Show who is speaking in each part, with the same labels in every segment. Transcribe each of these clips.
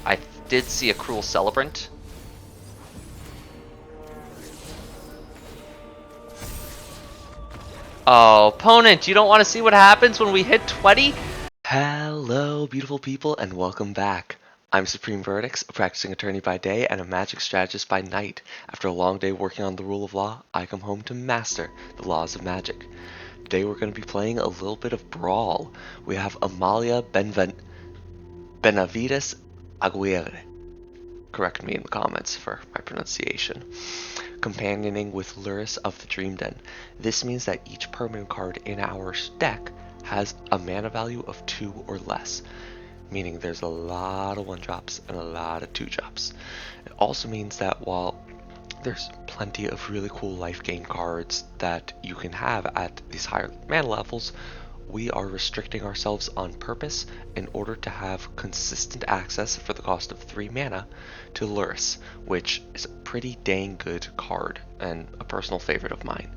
Speaker 1: I did see a Cruel Celebrant. Oh, opponent, you don't want to see what happens when we hit 20? Hello, beautiful people, and welcome back. I'm Supreme Verdicts, a practicing attorney by day and a magic strategist by night. After a long day working on the rule of law, I come home to master the laws of magic. Today we're going to be playing a little bit of Brawl. We have Amalia Benavides Aguirre. Correct me in the comments for my pronunciation. Companioning with Luris of the Dream Den. This means that each permanent card in our deck has a mana value of 2 or less, meaning there's a lot of 1-drops and a lot of 2-drops. It also means that while there's plenty of really cool life gain cards that you can have at these higher mana levels, we are restricting ourselves on purpose in order to have consistent access for the cost of 3 mana to Luris, which is a pretty dang good card and a personal favorite of mine.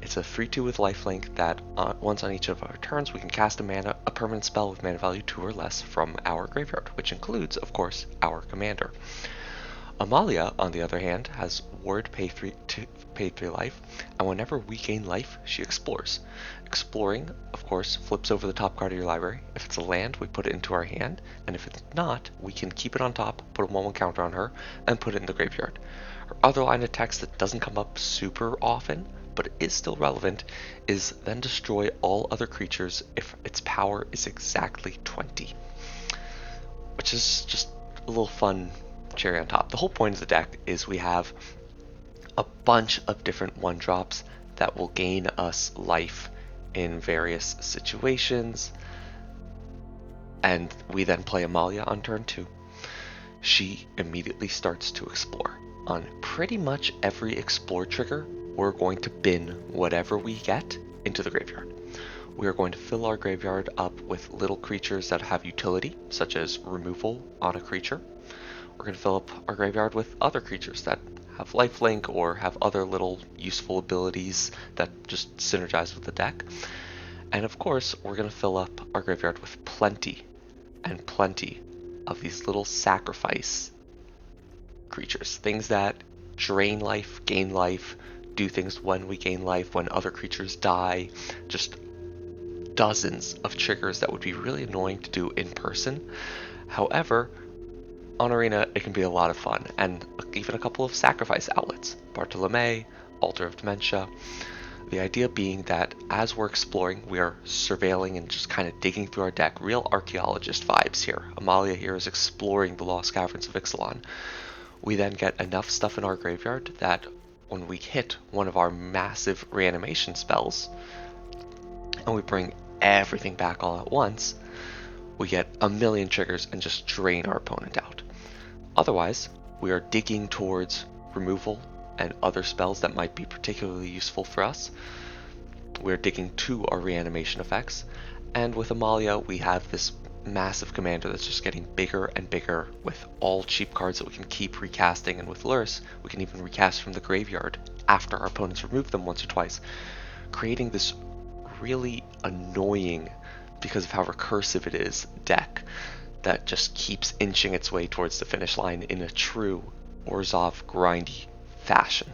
Speaker 1: It's a 3/2 with lifelink that once on each of our turns we can cast a permanent spell with mana value 2 or less from our graveyard, which includes, of course, our commander. Amalia, on the other hand, has Ward pay 3 life, and whenever we gain life, she explores. Exploring, of course, flips over the top card of your library. If it's a land, we put it into our hand, and if it's not, we can keep it on top, put a 1/1 counter on her, and put it in the graveyard. Her other line of text that doesn't come up super often, but is still relevant, is then destroy all other creatures if its power is exactly 20. Which is just a little fun cherry on top. The whole point of the deck is we have a bunch of different 1-drops that will gain us life in various situations, and we then play Amalia on turn 2. She immediately starts to explore. On pretty much every explore trigger, we're going to bin whatever we get into the graveyard. We are going to fill our graveyard up with little creatures that have utility, such as removal on a creature. We're going to fill up our graveyard with other creatures that have lifelink or have other little useful abilities that just synergize with the deck. And of course, we're going to fill up our graveyard with plenty and plenty of these little sacrifice creatures. Things that drain life, gain life, do things when we gain life, when other creatures die. Just dozens of triggers that would be really annoying to do in person. However, on Arena, it can be a lot of fun, and even a couple of sacrifice outlets. Bartolome, Altar of Dementia. The idea being that as we're exploring, we are surveilling and just kind of digging through our deck. Real archaeologist vibes here. Amalia here is exploring the Lost Caverns of Ixalan. We then get enough stuff in our graveyard that when we hit one of our massive reanimation spells, and we bring everything back all at once, we get a million triggers and just drain our opponent out. Otherwise, we are digging towards removal and other spells that might be particularly useful for us. We're digging to our reanimation effects, and with Amalia we have this massive commander that's just getting bigger and bigger with all cheap cards that we can keep recasting, and with Luris we can even recast from the graveyard after our opponents remove them once or twice, creating this really annoying, because of how recursive it is, deck that just keeps inching its way towards the finish line in a true Orzhov grindy fashion.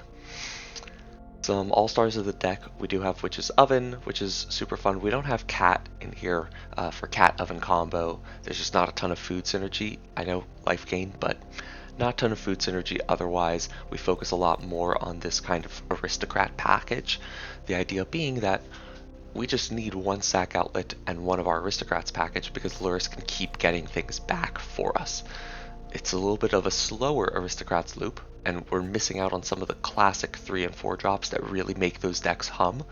Speaker 1: Some all-stars of the deck, we do have Witch's Oven, which is super fun. We don't have Cat in here for Cat Oven combo. There's just not a ton of food synergy. I know life gain, but not a ton of food synergy otherwise. We focus a lot more on this kind of aristocrat package. The idea being that we just need 1 sack outlet and one of our aristocrats package because Luris can keep getting things back for us. It's a little bit of a slower aristocrats loop, and we're missing out on some of the classic 3 and 4 drops that really make those decks hum,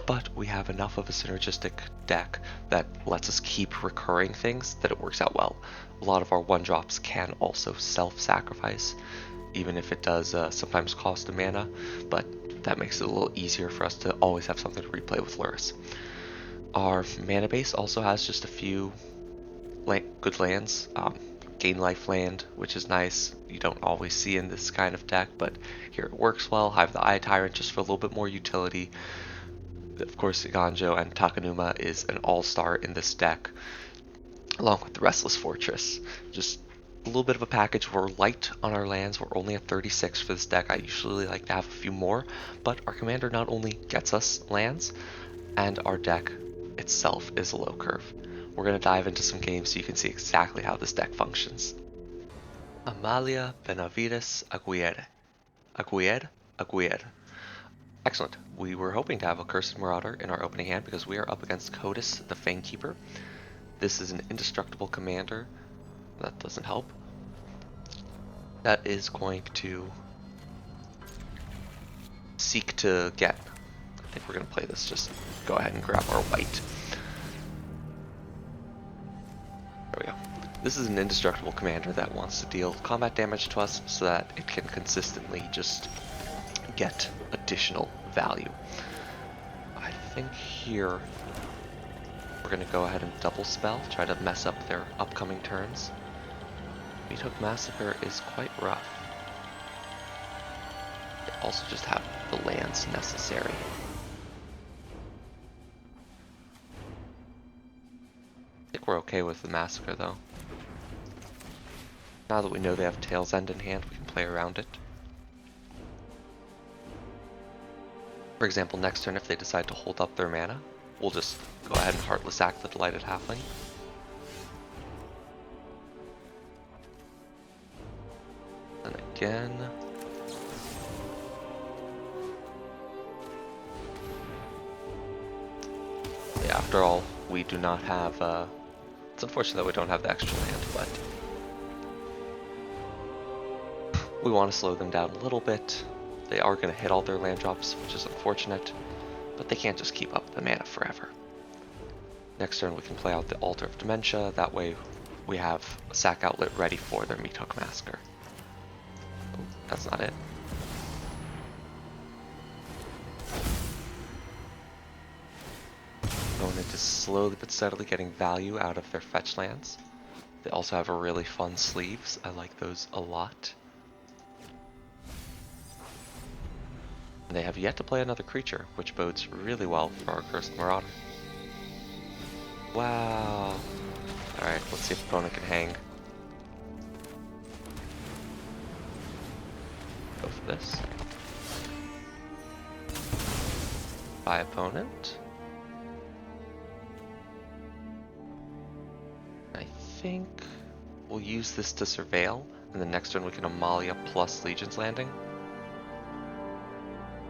Speaker 1: but we have enough of a synergistic deck that lets us keep recurring things that it works out well. A lot of our 1-drops can also self-sacrifice, even if it does sometimes cost a mana, but that makes it a little easier for us to always have something to replay with Luris. Our mana base also has just a few good lands. Gain life land, which is nice. You don't always see in this kind of deck, but here it works well. Hive the Eye Tyrant just for a little bit more utility. Of course, Ganjo and Takenuma is an all-star in this deck, along with the Restless Fortress. Just a little bit of a package. We're light on our lands. We're only at 36 for this deck. I usually like to have a few more, but our commander not only gets us lands, and our deck itself is a low curve. We're going to dive into some games so you can see exactly how this deck functions. Amalia Benavides Aguirre. Aguirre. Excellent. We were hoping to have a Cursed Marauder in our opening hand because we are up against Codis, the Fanekeeper. This is an indestructible commander. That doesn't help. That is going to seek to get... I think we're going to play this. Just go ahead and grab our white. There we go. This is an indestructible commander that wants to deal combat damage to us so that it can consistently just get additional value. I think here we're going to go ahead and double spell, try to mess up their upcoming turns. Meathook Massacre is quite rough. They also just have the lands necessary. I think we're okay with the Massacre though. Now that we know they have Tail's End in hand, we can play around it. For example, next turn if they decide to hold up their mana, we'll just go ahead and Heartless Act the Delighted Halfling. And again... yeah, after all, we do not have... it's unfortunate that we don't have the extra land, but... we want to slow them down a little bit. They are going to hit all their land drops, which is unfortunate, but they can't just keep up the mana forever. Next turn we can play out the Altar of Dementia, that way we have a sack outlet ready for their Meathook Massacre. Oh, that's not it. Opponent is slowly but steadily getting value out of their fetch lands. They also have a really fun sleeves, I like those a lot. They have yet to play another creature, which bodes really well for our Cursed Marauder. Wow. Alright, let's see if the opponent can hang. Go for this. By opponent. I think we'll use this to surveil, and the next turn we can Amalia plus Legion's Landing.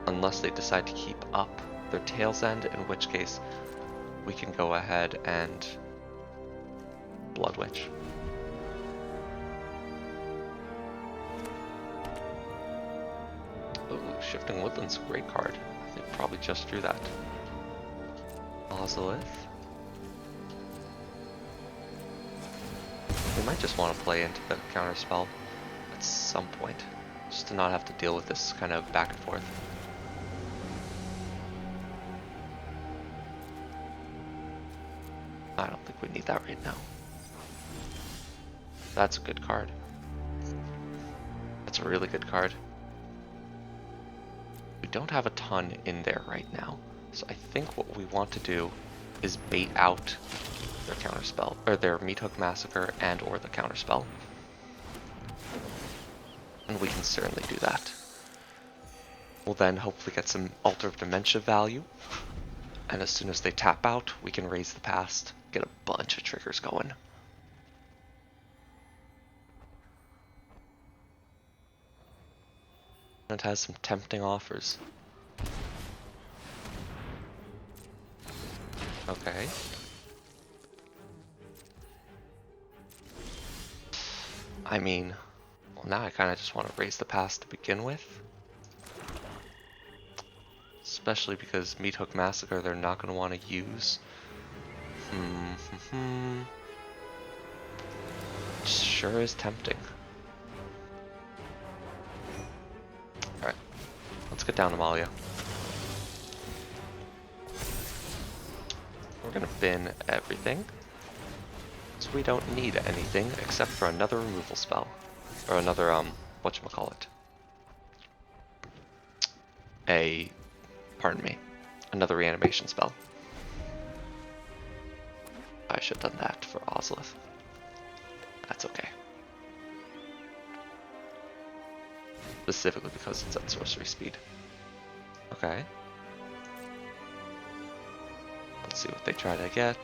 Speaker 1: Unless they decide to keep up their Tail's End, in which case we can go ahead and Blood Witch. Ooh, Shifting Woodland's a great card. I think probably just drew that. Ozolith. We might just want to play into the counterspell at some point, just to not have to deal with this kind of back and forth. I don't think we need that right now. That's a good card. That's a really good card. We don't have a ton in there right now, so I think what we want to do is bait out their counterspell, or their Meathook Massacre and or the counterspell. And we can certainly do that. We'll then hopefully get some Altar of Dementia value, and as soon as they tap out, we can raise the past, get a bunch of triggers going. It has some tempting offers. Okay. I mean, well, now I kind of just want to raise the past to begin with. Especially because Meathook Massacre they're not going to want to use. Sure is tempting. Alright, let's get down Amalia. We're going to bin everything. So we don't need anything except for another removal spell. Or another, whatchamacallit. Pardon me, another reanimation spell. I should have done that for Ozolith. That's okay. specifically because it's at sorcery speed. Okay. Let's see what they try to get.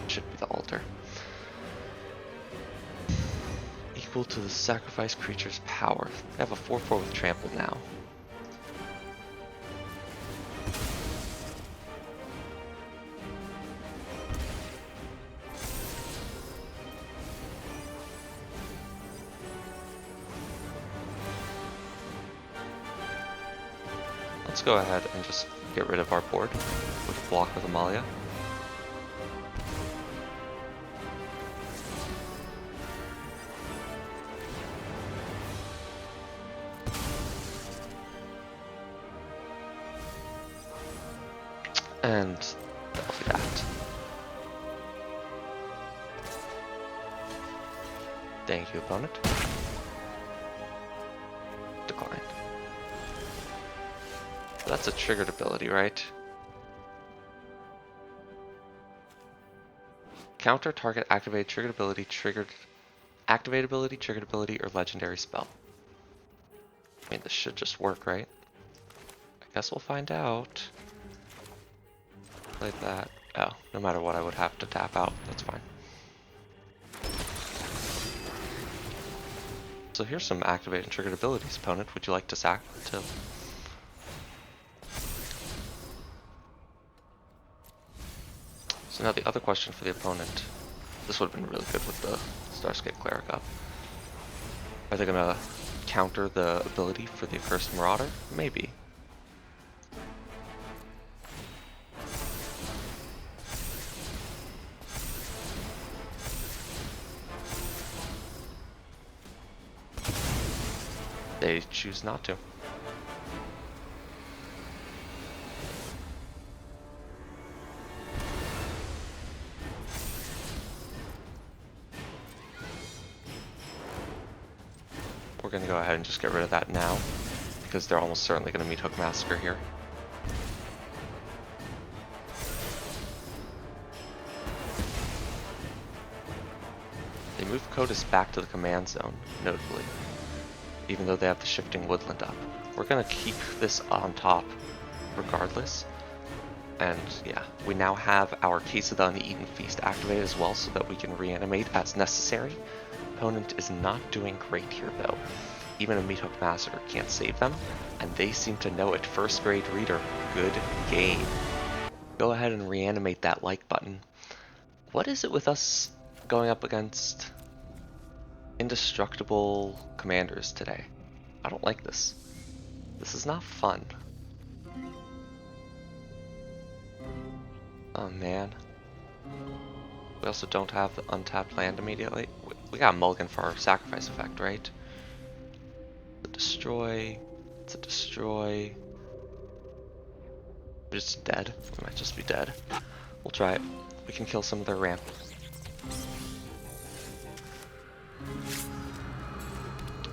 Speaker 1: Should be the altar. Equal to the sacrificed creature's power. They have a 4/4 with trample now. Let's go ahead and just get rid of our board with block with Amalia. And that'll be that. Thank you, opponent. Decline. That's a triggered ability, right? Counter target activated triggered ability, activate ability, triggered ability, or legendary spell. I mean, this should just work, right? I guess we'll find out. Play that. Oh, no matter what, I would have to tap out. That's fine. So here's some activated and triggered abilities, opponent. Would you like to sack to? So now the other question for the opponent. This would have been really good with the Starscape Cleric up. Are they gonna counter the ability for the Accursed Marauder? Maybe. They choose not to. We're going to go ahead and just get rid of that now, because they're almost certainly going to meet Hook Massacre here. They move Codas back to the command zone, notably, even though they have the Shifting Woodland up. We're going to keep this on top regardless. And yeah, we now have our Case of the Uneaten Feast activated as well so that we can reanimate as necessary. Opponent is not doing great here though. Even a Meathook Massacre can't save them, and they seem to know it. First grade reader, good game. Go ahead and reanimate that like button. What is it with us going up against indestructible commanders today? I don't like this. This is not fun. Oh man. We also don't have the untapped land immediately. We got a mulligan for our sacrifice effect, right? It's a destroy. It's a destroy. We're just dead. We might just be dead. We'll try it. We can kill some of their ramp.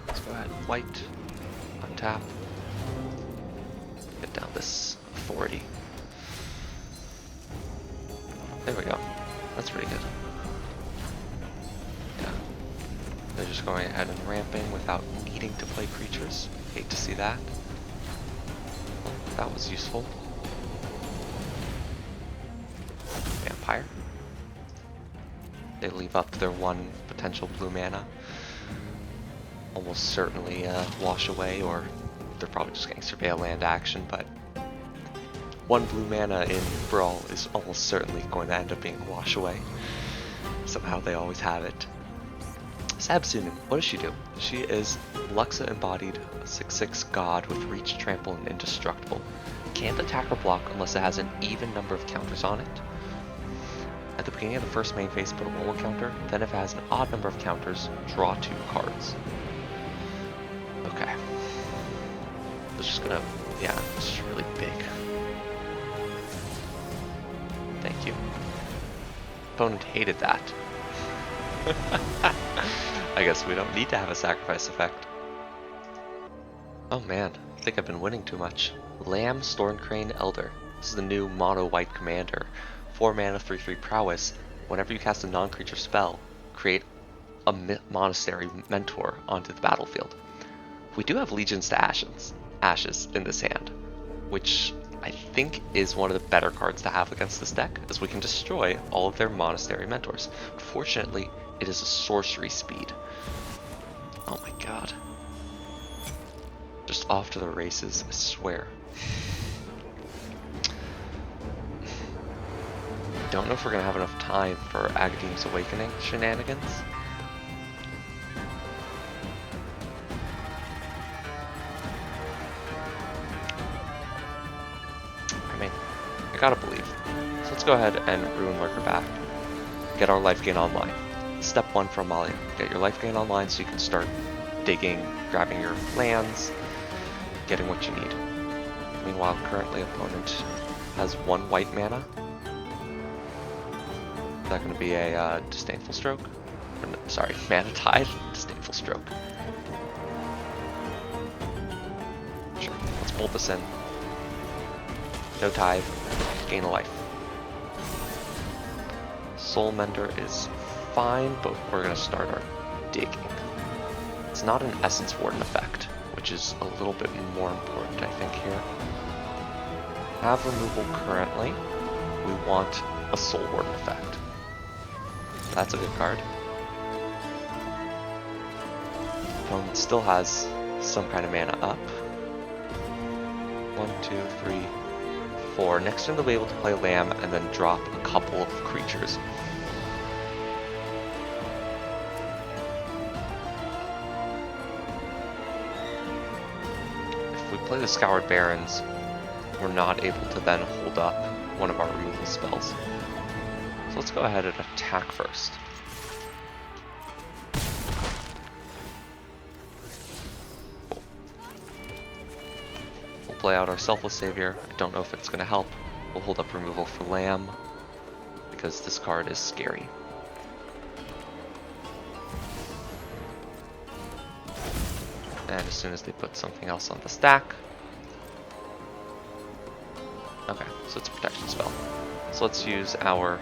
Speaker 1: Let's go ahead and white. Untap. Get down this 40. There we go. That's pretty good. Yeah. They're just going ahead and ramping without needing to play creatures. Hate to see that. Well, that was useful. Vampire. They leave up their one potential blue mana. Almost certainly wash away, or they're probably just getting surveil land action, but one blue mana in Brawl is almost certainly going to end up being wash away. Somehow they always have it. Sabsunin, what does she do? She is Luxa embodied, a 6/6 god with reach, trample, and indestructible. Can't attack or block unless it has an even number of counters on it. At the beginning of the first main phase, put a 1/1 counter, then if it has an odd number of counters, draw 2 cards. Okay. It's just gonna, yeah, it's just really big. Thank you. Opponent hated that. I guess we don't need to have a sacrifice effect. Oh man, I think I've been winning too much. Lamb Stormcrane Elder. This is the new mono white commander 4 mana 3/3 prowess. Whenever you cast a non-creature spell, create a monastery mentor onto the battlefield. We do have Legions to Ashes in this hand, which I think is one of the better cards to have against this deck, as we can destroy all of their monastery mentors. Unfortunately, it is a sorcery speed. Oh my god. Just off to the races, I swear. Don't know if we're gonna have enough time for Agadeem's Awakening shenanigans. I gotta believe. So let's go ahead and Ruin Lurker back. Get our life gain online. Step 1 for Amalia. Get your life gain online so you can start digging, grabbing your lands, getting what you need. Meanwhile, currently opponent has 1 white mana. Is that going to be a Disdainful Stroke? Or, no, sorry, Mana Tide? Disdainful Stroke. Sure, let's bolt this in. No Tithe, gain a life. Soul Mender is fine, but we're going to start our digging. It's not an Essence Warden effect, which is a little bit more important, I think, here. Have removal currently. We want a Soul Warden effect. That's a good card. Opponent still has some kind of mana up. 1, 2, 3, 4. Next turn they'll be able to play Lamb and then drop a couple of creatures. If we play the Scoured Barrens, we're not able to then hold up one of our removal spells. So let's go ahead and attack first. We'll play out our Selfless Savior. I don't know if it's going to help. We'll hold up removal for Lamb, because this card is scary. And as soon as they put something else on the stack... Okay, so it's a protection spell. So let's use our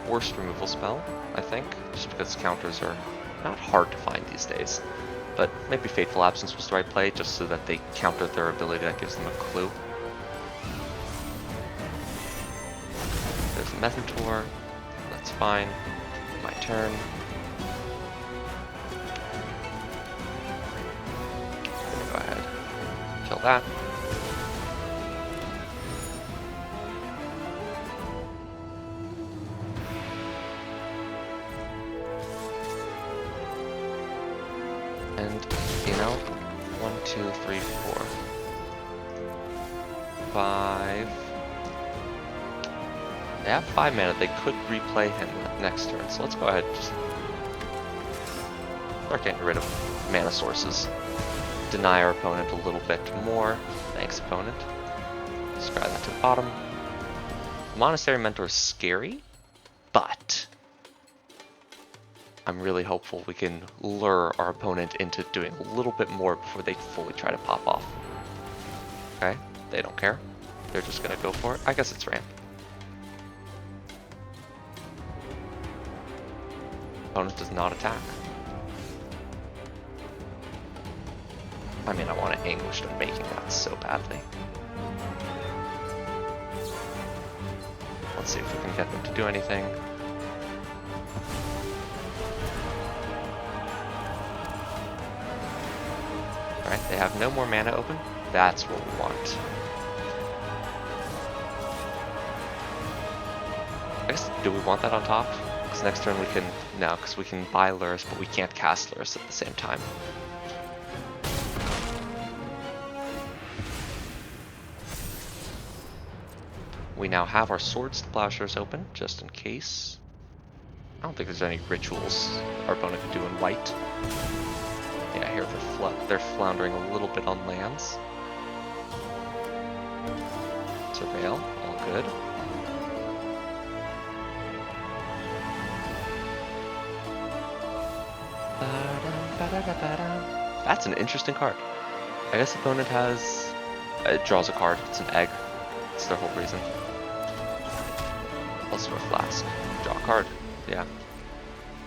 Speaker 1: worst removal spell, I think, just because counters are not hard to find these days. But maybe Fateful Absence was the right play, just so that they counter their ability that gives them a clue. There's a Mentor, that's fine. My turn. Go ahead, kill that. And, you know, 1, 2, 3, 4, 5. They have 5 mana. They could replay him next turn. So let's go ahead and just start getting rid of mana sources. Deny our opponent a little bit more. Thanks, opponent. Scry that to the bottom. Monastery Mentor is scary, but I'm really hopeful we can lure our opponent into doing a little bit more before they fully try to pop off. Okay, they don't care. They're just gonna go for it. I guess it's ramp. Opponent does not attack. I mean, I want to anguish on making that so badly. Let's see if we can get them to do anything. Alright, they have no more mana open. That's what we want. I guess, do we want that on top? Because next turn we can, no, because we can buy Lurrus, but we can't cast Lurrus at the same time. We now have our Swords to Plowshares open, just in case. I don't think there's any rituals our opponent could do in white. Yeah, here they're floundering a little bit on lands. Surveil, all good. That's an interesting card. I guess the opponent has... it draws a card. It's an egg. That's their whole reason. Also a flask. Draw a card. Yeah.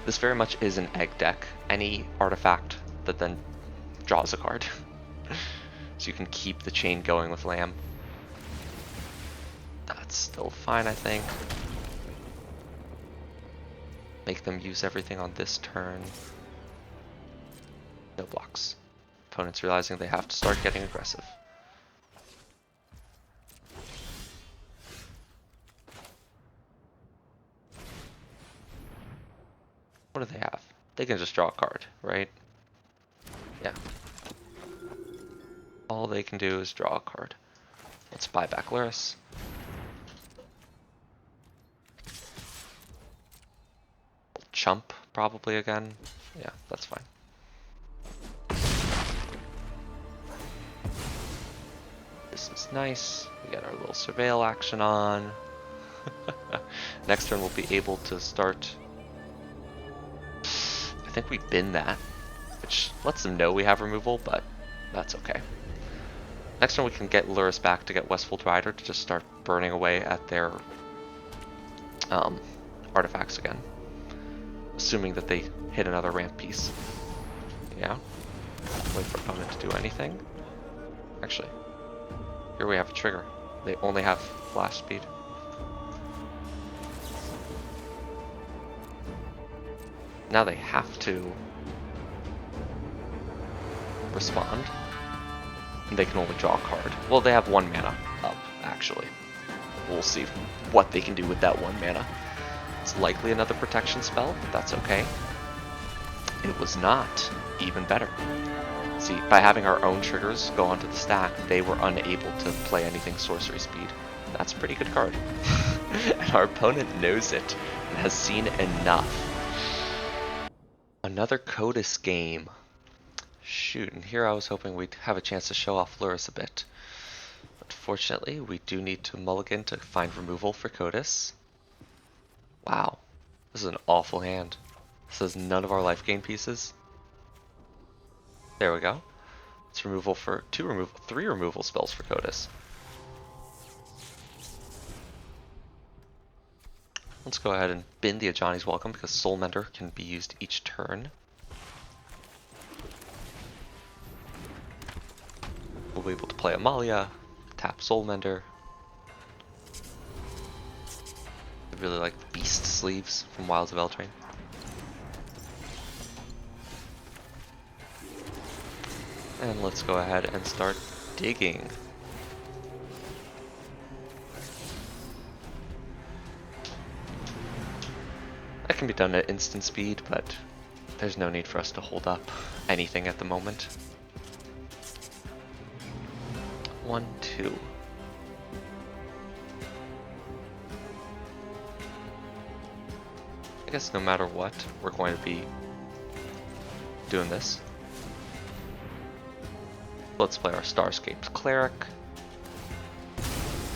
Speaker 1: This very much is an egg deck. Any artifact that then draws a card. So you can keep the chain going with Lamb. That's still fine, I think. Make them use everything on this turn. No blocks. Opponents realizing they have to start getting aggressive. What do they have? They can just draw a card, right? Yeah. All they can do is draw a card. Let's buy back Luris. Chump, probably again. Yeah, that's fine. This is nice. We get our little surveil action on. Next turn we'll be able to start. I think we bin that, which lets them know we have removal, but that's okay. Next turn we can get Luris back to get Westfold Rider to just start burning away at their artifacts again. Assuming that they hit another ramp piece. Yeah. Wait for opponent to do anything. Actually, here we have a trigger. They only have flash speed. Now they have to respond. And they can only draw a card. Well, they have 1 mana up, actually. We'll see what they can do with that 1 mana. It's likely another protection spell, but that's okay. It was not. Even better. See, by having our own triggers go onto the stack, they were unable to play anything sorcery speed. That's a pretty good card. And our opponent knows it and has seen enough. Another Codis game. Shoot, and here I was hoping we'd have a chance to show off Luris a bit. Unfortunately, we do need to mulligan to find removal for Codis. Wow, this is an awful hand. This has none of our life gain pieces. There we go. It's removal for 3 removal spells for Codis. Let's go ahead and bin the Ajani's Welcome because Soul Mender can be used each turn. We'll be able to play Amalia, tap Soul Mender. I really like the Beast Sleeves from Wilds of Eldraine. And let's go ahead and start digging. That can be done at instant speed, but there's no need for us to hold up anything at the moment. 1, 2. I guess no matter what, we're going to be doing this. Let's play our Starscaped Cleric.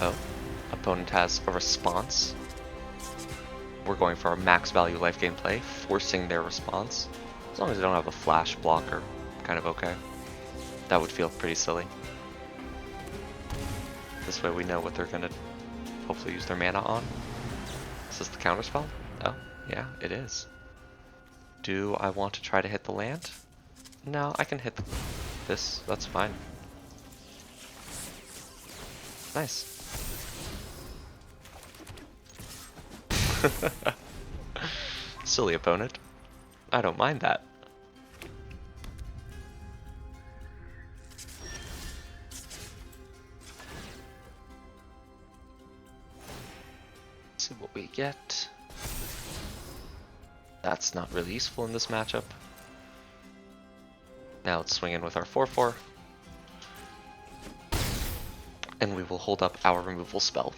Speaker 1: Oh, opponent has a response. We're going for our max value life gain play, forcing their response. As long as they don't have a flash blocker, kind of okay. That would feel pretty silly. This way we know what they're gonna hopefully use their mana on. Is this the counterspell? Oh, yeah, it is. Do I want to try to hit the land? No, I can hit this, that's fine. Nice. Silly opponent. I don't mind that. Let's see what we get. That's not really useful in this matchup. Now let's swing in with our 4/4. And we will hold up our removal spell.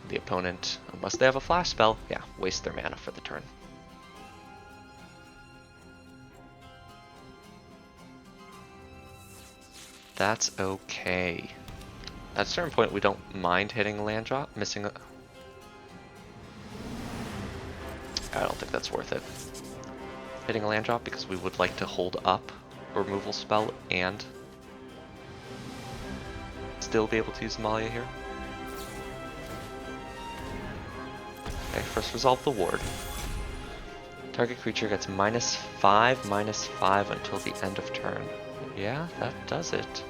Speaker 1: The opponent, unless they have a flash spell, yeah, waste their mana for the turn. That's okay. At a certain point, we don't mind hitting a land drop, missing a... I don't think that's worth it. Hitting a land drop because we would like to hold up a removal spell and still be able to use Amalia here. Okay, first resolve the ward. Target creature gets -5/-5 until the end of turn. Yeah, that does it.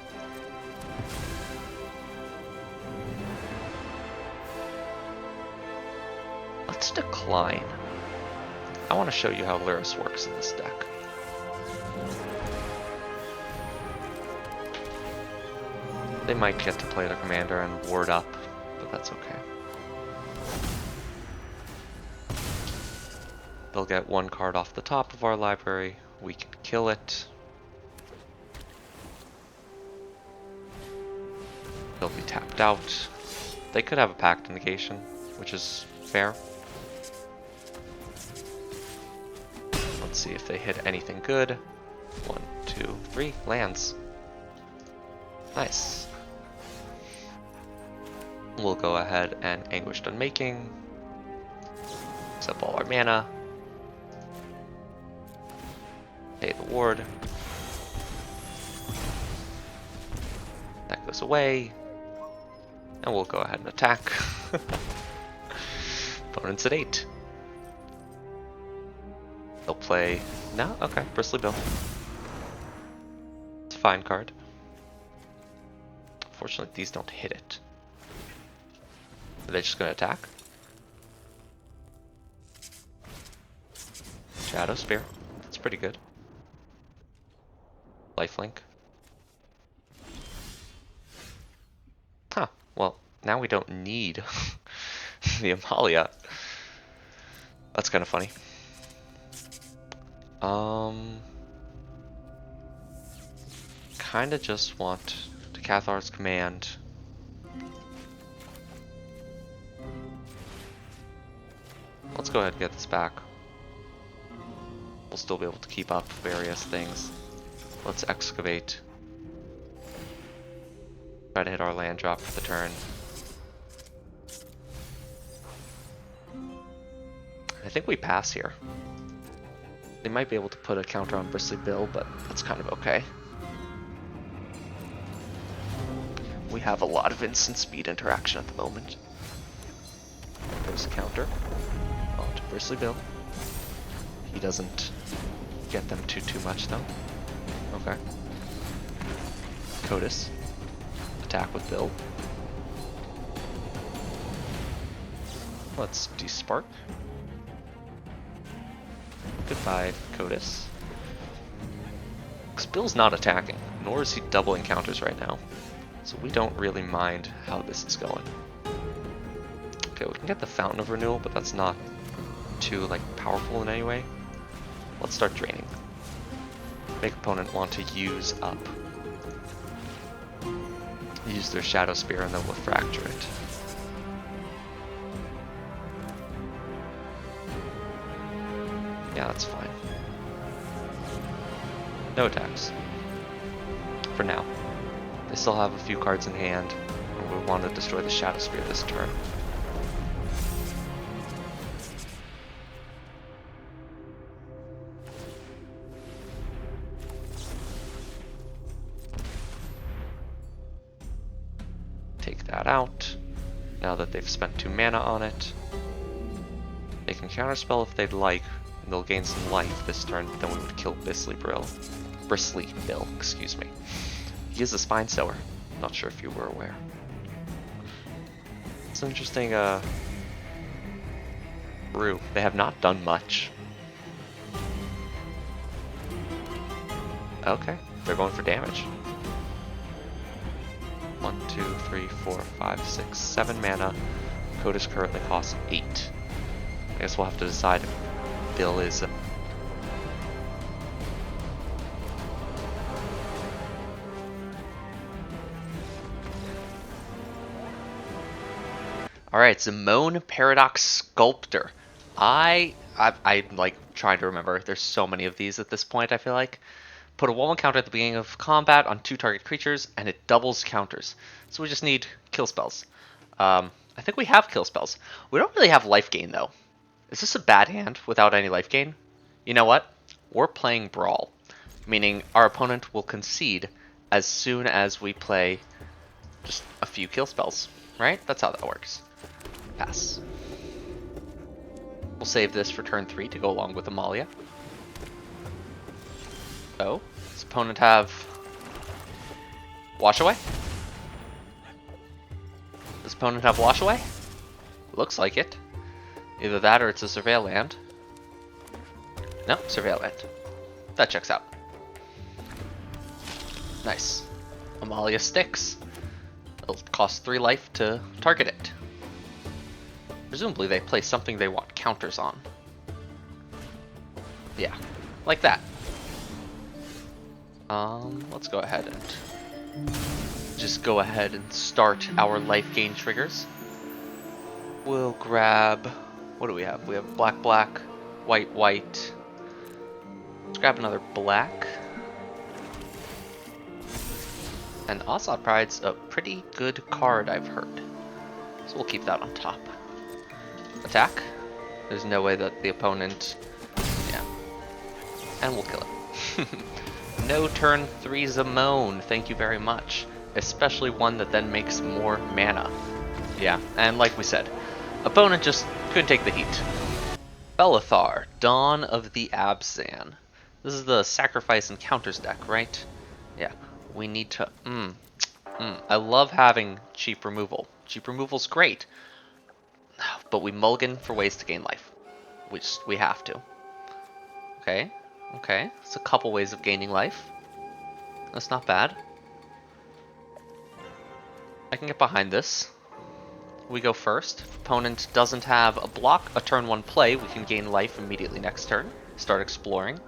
Speaker 1: Let's decline. I want to show you how Lyris works in this deck. They might get to play their commander and ward up, but that's okay. They'll get one card off the top of our library. We can kill it. They'll be tapped out. They could have a Pact negation, which is fair. Let's see if they hit anything good. 1, 2, 3 lands. Nice. We'll go ahead and Anguished Unmaking. Use up all our mana. Pay the ward. That goes away. And we'll go ahead and attack. Opponent's at 8. They'll play... No? Okay, Bristly Bill. It's a fine card. Unfortunately, these don't hit it. Are they just going to attack? Shadow Spear. That's pretty good. Lifelink. Huh. Well, now we don't need the Amalia. That's kind of funny. Kinda just want to Cathar's Command. Let's go ahead and get this back. We'll still be able to keep up various things. Let's Excavate. Try to hit our land drop for the turn. I think we pass here. They might be able to put a counter on Bristly Bill, but that's kind of okay. We have a lot of instant speed interaction at the moment. There's a counter onto Bristly Bill. He doesn't get them too much though. Okay. Codas. Attack with Bill. Let's despark. Goodbye, Codas. Because Bill's not attacking, nor is he doubling counters right now. So we don't really mind how this is going. Okay, we can get the Fountain of Renewal, but that's not too powerful in any way. Let's start draining. Make opponent want to use up. Use their Shadow Spear and then we'll fracture it. Yeah, that's fine. No attacks. For now. They still have a few cards in hand, and we want to destroy the Shadow Spear this turn. Take that out. Now that they've spent 2 mana on it, they can counterspell if they'd like, and they'll gain some life this turn, but then we would kill Bristly Bill, excuse me. He is a Spine Sower. Not sure if you were aware. It's an interesting brew. They have not done much. Okay, they're going for damage. 1, 2, 3, 4, 5, 6, 7 mana. Codas currently costs 8. I guess we'll have to decide if Bill is... Alright, Zimone Paradox Sculptor. I'm trying to remember. There's so many of these at this point, I feel like. Put a 1/1 counter at the beginning of combat on 2 target creatures, and it doubles counters. So we just need kill spells. I think we have kill spells. We don't really have life gain, though. Is this a bad hand without any life gain? You know what? We're playing Brawl, meaning our opponent will concede as soon as we play just a few kill spells, right? That's how that works. Pass. We'll save this for turn 3 to go along with Amalia. Oh, does opponent have Wash Away? Does opponent have Wash Away? Looks like it. Either that or it's a Surveil land. No, Surveil land. That checks out. Nice. Amalia sticks. It'll cost 3 life to target it. Presumably they play something they want counters on. Yeah, like that. Let's go ahead and just go ahead and start our life gain triggers. We'll grab, what do we have? We have black, black, white, white. Let's grab another black. And Assad Pride's a pretty good card, I've heard. So we'll keep that on top. Attack. There's no way that the opponent... Yeah. And we'll kill it. No turn 3 Zamone, thank you very much. Especially one that then makes more mana. Yeah, and like we said, opponent just couldn't take the heat. Belethar, Dawn of the Abzan. This is the sacrifice and counters deck, right? Yeah, we need to... I love having cheap removal. Cheap removal's great. But we mulligan for ways to gain life. Which we have to. Okay, okay. It's a couple ways of gaining life. That's not bad. I can get behind this. We go first. If opponent doesn't have a block, a turn 1 play, we can gain life immediately next turn. Start exploring.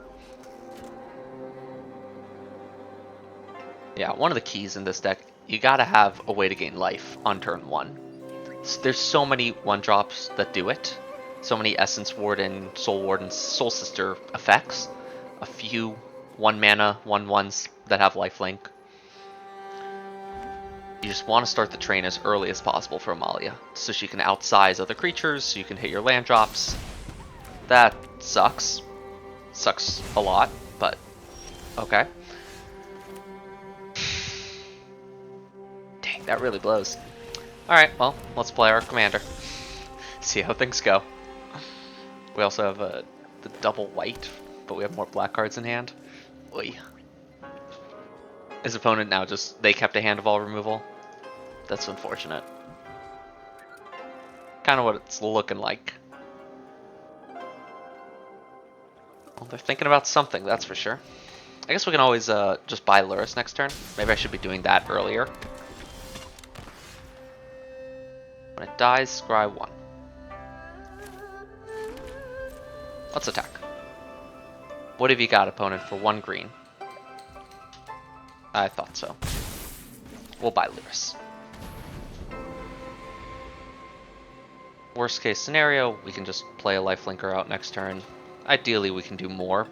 Speaker 1: Yeah, one of the keys in this deck, you gotta have a way to gain life on turn 1. There's so many 1-drops that do it. So many Essence Warden, Soul Warden, Soul Sister effects. A few 1-mana 1/1s that have lifelink. You just want to start the train as early as possible for Amalia, so she can outsize other creatures, so you can hit your land drops. That sucks. Sucks a lot, but okay. Dang, that really blows. Alright, well, let's play our commander. See how things go. We also have the double white, but we have more black cards in hand. Oy. His opponent now just, they kept a hand of all removal. That's unfortunate. Kind of what it's looking like. Well, they're thinking about something, that's for sure. I guess we can always just buy Lurrus next turn. Maybe I should be doing that earlier. When it dies, scry 1. Let's attack. What have you got, opponent, for 1 green? I thought so. We'll buy Lurrus. Worst case scenario, we can just play a lifelinker out next turn. Ideally, we can do more.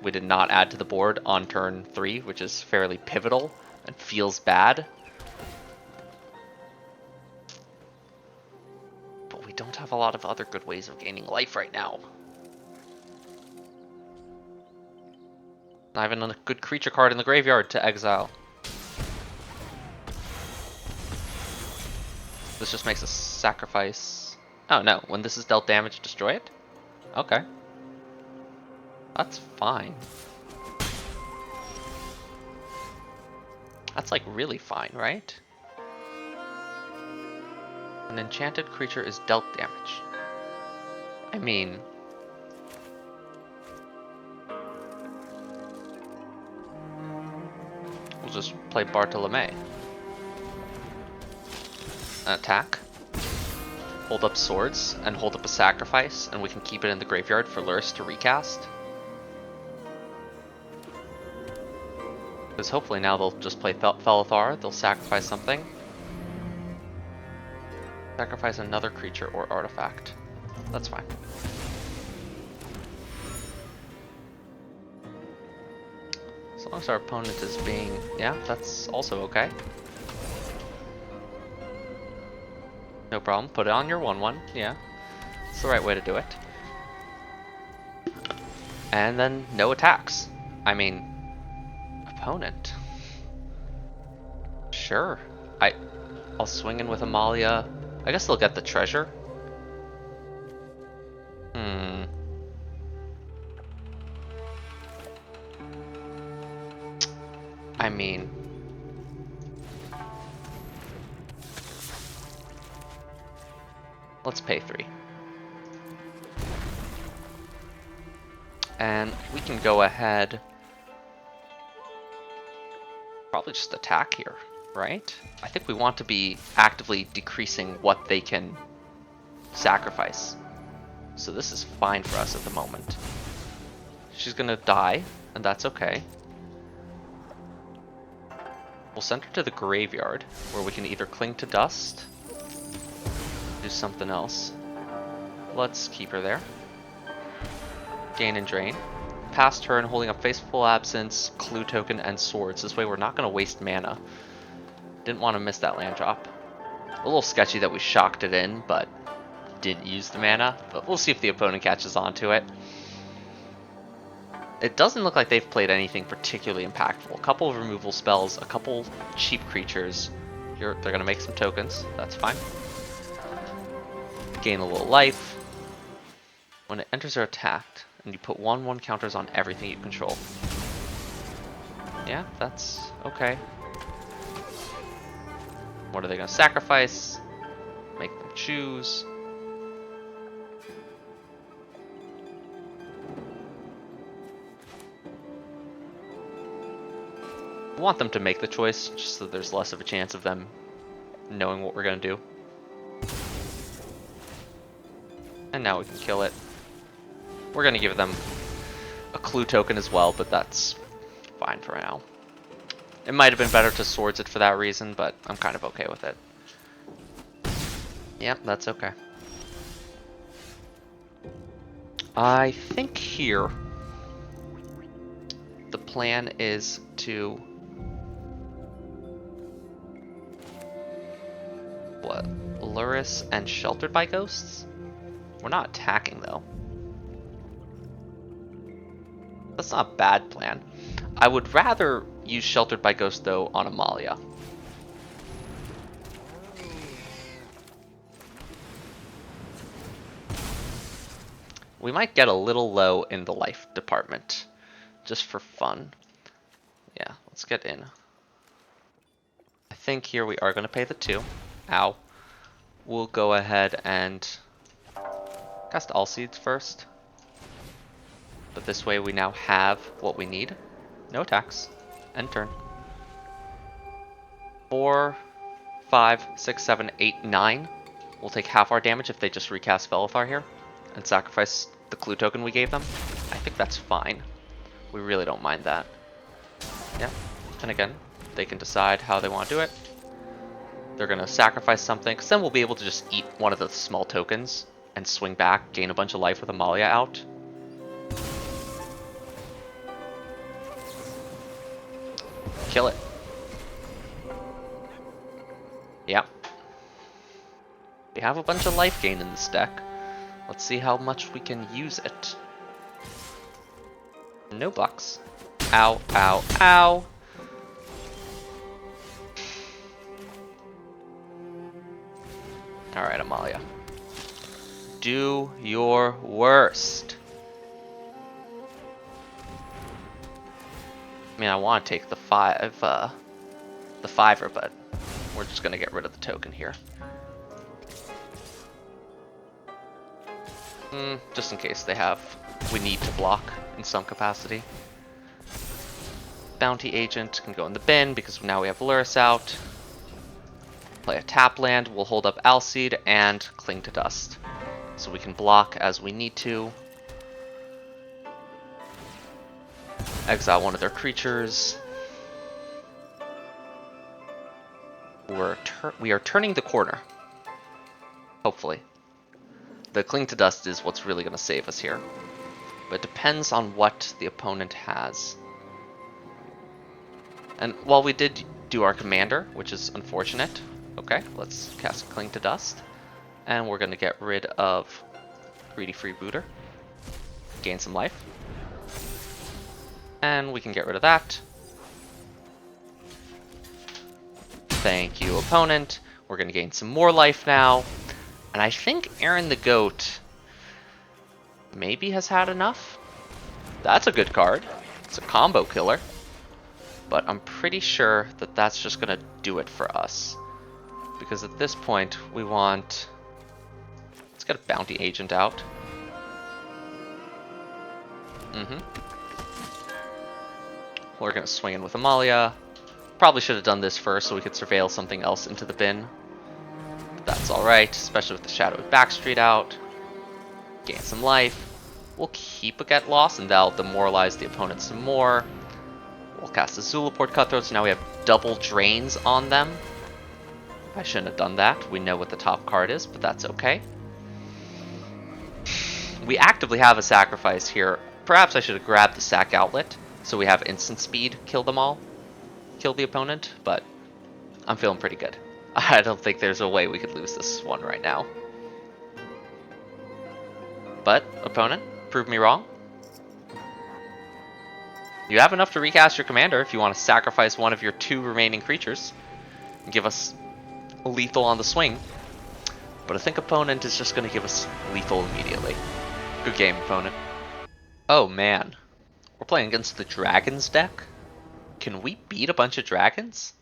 Speaker 1: We did not add to the board on turn 3, which is fairly pivotal and feels bad. But we don't have a lot of other good ways of gaining life right now. Not even a good creature card in the graveyard to exile. This just makes a sacrifice. Oh no, when this is dealt damage, destroy it? Okay. That's fine. That's like really fine, right? An enchanted creature is dealt damage. I mean... we'll just play Bartolome. An attack. Hold up swords and hold up a sacrifice, and we can keep it in the graveyard for Lurrus to recast. Because hopefully now they'll just play Felithar, they'll sacrifice something. Sacrifice another creature or artifact. That's fine. As long as our opponent is being... yeah, that's also okay. No problem. Put it on your 1/1. Yeah. It's the right way to do it. And then no attacks. I mean... opponent. Sure. I'll swing in with Amalia. I guess they'll get the treasure. I mean, let's pay 3. And we can go ahead, probably just attack here, right? I think we want to be actively decreasing what they can sacrifice. So this is fine for us at the moment. She's gonna die, and that's okay. We'll send her to the graveyard, where we can either cling to dust, do something else. Let's keep her there. Gain and drain. Past turn, holding up Faithful Absence, Clue Token, and Swords. This way we're not going to waste mana. Didn't want to miss that land drop. A little sketchy that we shocked it in, but didn't use the mana. But we'll see if the opponent catches on to it. It doesn't look like they've played anything particularly impactful. A couple of removal spells, a couple cheap creatures. Here, they're going to make some tokens. That's fine. Gain a little life. When it enters or attacked, and you put 1/1 counters on everything you control. Yeah, that's okay. What are they going to sacrifice? Make them choose. We want them to make the choice, just so there's less of a chance of them knowing what we're going to do. And now we can kill it. We're going to give them a clue token as well, but that's fine for now. It might have been better to swords it for that reason, but I'm kind of okay with it. Yep, that's okay. I think here the plan is to... what? Luris and Sheltered by Ghosts? We're not attacking though. That's not a bad plan. I would rather use Sheltered by Ghost though on Amalia. We might get a little low in the life department, just for fun. Yeah, let's get in. I think here we are going to pay the 2. Ow. We'll go ahead and cast All Seeds first. But this way we now have what we need. No attacks. End turn. 4, 5, 6, 7, 8, 9. We'll take half our damage if they just recast Felithar here and sacrifice the clue token we gave them. I think that's fine. We really don't mind that. Yeah. And again, they can decide how they want to do it. They're going to sacrifice something, because then we'll be able to just eat one of the small tokens and swing back, gain a bunch of life with Amalia out. Kill it. Yeah. We have a bunch of life gain in this deck. Let's see how much we can use it. No bucks. Ow, ow, ow. Alright, Amalia. Do your worst. I mean, I want to take the 5, the 5er, but we're just gonna get rid of the token here. Just in case we need to block in some capacity. Bounty Agent can go in the bin because now we have Luris out. Play a tap land, we'll hold up Alseed and Cling to Dust. So we can block as we need to. Exile one of their creatures. We are turning the corner. Hopefully. The Cling to Dust is what's really going to save us here. But it depends on what the opponent has. And while we did do our commander, which is unfortunate, okay, let's cast Cling to Dust. And we're going to get rid of Greedy Freebooter. Gain some life. And we can get rid of that. Thank you, opponent. We're going to gain some more life now. And I think Aaron the Goat maybe has had enough. That's a good card. It's a combo killer. But I'm pretty sure that that's just going to do it for us. Because at this point, we want... Let's get a bounty agent out. We're going to swing in with Amalia. Probably should have done this first so we could surveil something else into the bin. But that's alright, especially with the Shadowy Backstreet out. Gain some life. We'll keep a Get Lost, and that'll demoralize the opponent some more. We'll cast a Zulaport Cutthroat, so now we have double drains on them. I shouldn't have done that. We know what the top card is, but that's okay. We actively have a sacrifice here. Perhaps I should have grabbed the sack outlet, so we have instant speed, kill them all, kill the opponent, but I'm feeling pretty good. I don't think there's a way we could lose this one right now. But, opponent, prove me wrong. You have enough to recast your commander if you want to sacrifice one of your 2 remaining creatures and give us lethal on the swing. But I think opponent is just going to give us lethal immediately. Good game, opponent. Oh man, we're playing against the dragons deck? Can we beat a bunch of dragons?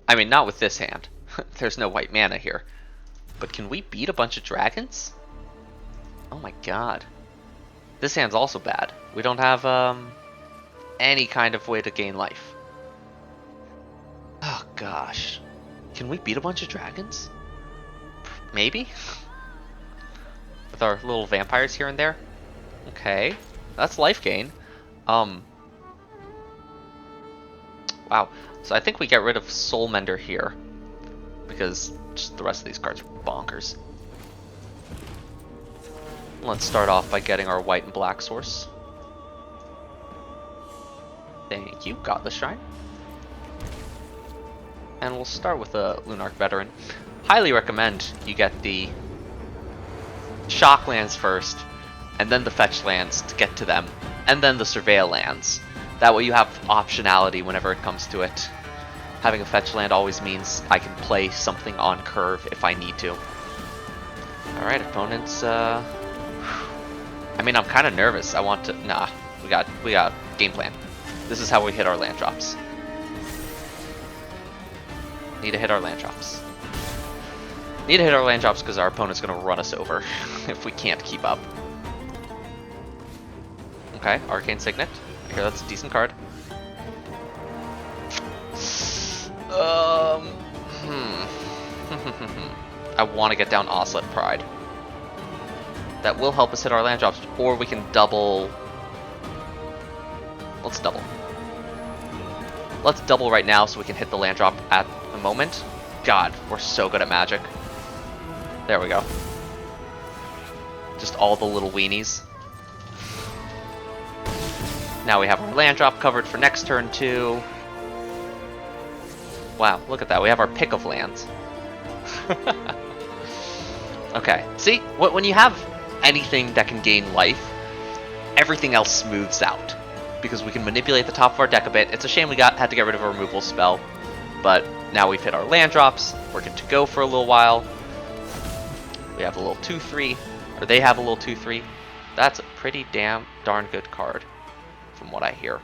Speaker 1: I mean, not with this hand. There's no white mana here. But can we beat a bunch of dragons? Oh my god. This hand's also bad. We don't have any kind of way to gain life. Oh gosh. Can we beat a bunch of dragons? Maybe? With our little vampires here and there? Okay. That's life gain. Wow. So I think we get rid of Soul Mender here. Because just the rest of these cards are bonkers. Let's start off by getting our white and black source. Thank you, Godless Shrine. And we'll start with a Lunarch Veteran. Highly recommend you get the Shock lands first, and then the Fetch lands to get to them, and then the Surveil lands. That way you have optionality whenever it comes to it. Having a Fetch land always means I can play something on curve if I need to. Alright, opponents, I mean, I'm kind of nervous. I want to... Nah, we got game plan. This is how we hit our land drops. Need to hit our land drops. Need to hit our land drops because our opponent's going to run us over if we can't keep up. Okay, Arcane Signet. I hear that's a decent card. I want to get down Oslet Pride. That will help us hit our land drops, or we can double. Let's double. Let's double right now so we can hit the land drop at the moment. God, we're so good at Magic. There we go. Just all the little weenies. Now we have our land drop covered for next turn too. Wow, look at that. We have our pick of lands. Okay, see? When you have anything that can gain life, everything else smooths out. Because we can manipulate the top of our deck a bit. It's a shame we had to get rid of a removal spell. But now we've hit our land drops. We're good to go for a little while. We have a little 2-3. Or they have a little 2-3. That's a pretty darn good card, from what I hear.